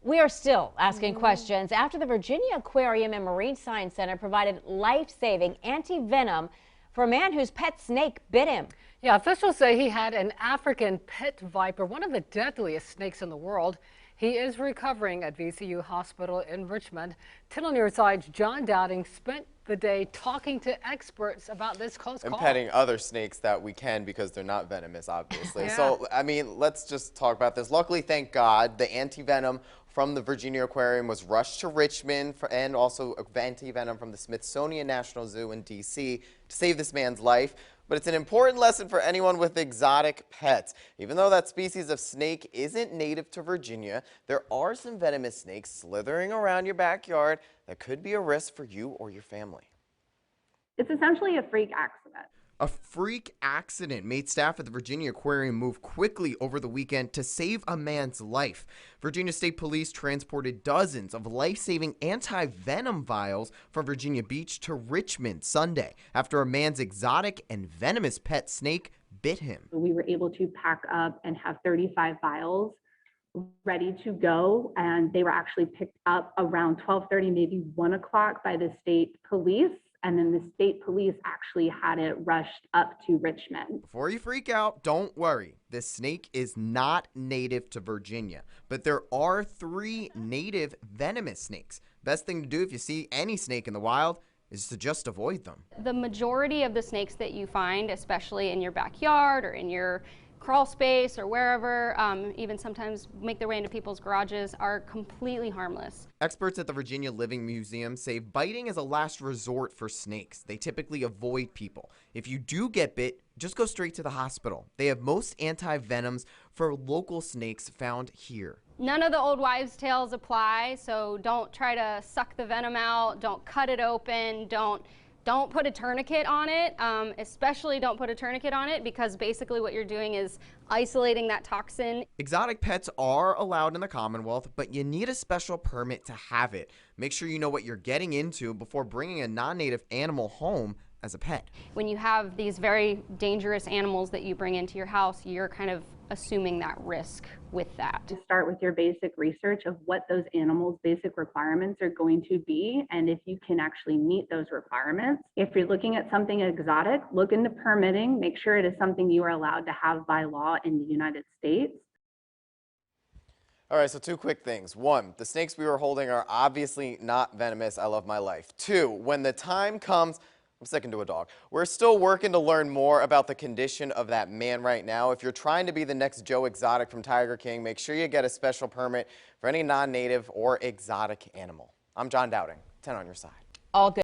We are still asking questions after the Virginia Aquarium and Marine Science Center provided life-saving anti-venom for a man whose pet snake bit him. Yeah, officials say he had an African pit viper, one of the deadliest snakes in the world. He is recovering at VCU Hospital in Richmond. 10 on your side's Jon Dowding spent the day talking to experts about this close call. And petting other snakes that we can because they're not venomous, obviously. Yeah. So, I mean, let's just talk about this. Luckily, thank God, the anti-venom from the Virginia Aquarium was rushed to Richmond and also anti-venom from the Smithsonian National Zoo in D.C. to save this man's life. But it's an important lesson for anyone with exotic pets. Even though that species of snake isn't native to Virginia, there are some venomous snakes slithering around your backyard that could be a risk for you or your family. It's essentially a freak accident. A freak accident made staff at the Virginia Aquarium move quickly over the weekend to save a man's life. Virginia State Police transported dozens of life-saving anti-venom vials from Virginia Beach to Richmond Sunday after a man's exotic and venomous pet snake bit him. We were able to pack up and have 35 vials ready to go, and they were actually picked up around 12:30, maybe 1 o'clock by the state police. And then the state police actually had it rushed up to Richmond. Before you freak out, don't worry. This snake is not native to Virginia, but there are 3 native venomous snakes. Best thing to do if you see any snake in the wild is to just avoid them. The majority of the snakes that you find, especially in your backyard or in your crawl space or wherever, even sometimes make their way into people's garages, are completely harmless. Experts at the Virginia Living Museum say biting is a last resort for snakes. They typically avoid people. If you do get bit, just go straight to the hospital. They have most anti-venoms for local snakes found here. None of the old wives' tales apply, so don't try to suck the venom out, don't cut it open, don't put a tourniquet on it, especially don't put a tourniquet on it, because basically what you're doing is isolating that toxin. Exotic pets are allowed in the Commonwealth, but you need a special permit to have it. Make sure you know what you're getting into before bringing a non-native animal home as a pet. When you have these very dangerous animals that you bring into your house, you're kind of assuming that risk with that. To start with your basic research of what those animals' basic requirements are going to be, and if you can actually meet those requirements. If you're looking at something exotic, look into permitting, make sure it is something you are allowed to have by law in the United States. All right, so 2 quick things. 1, the snakes we were holding are obviously not venomous. I love my life. 2, when the time comes, I'm sticking to a dog. We're still working to learn more about the condition of that man right now. If you're trying to be the next Joe Exotic from Tiger King, make sure you get a special permit for any non-native or exotic animal. I'm Jon Dowding, 10 on your side. All good.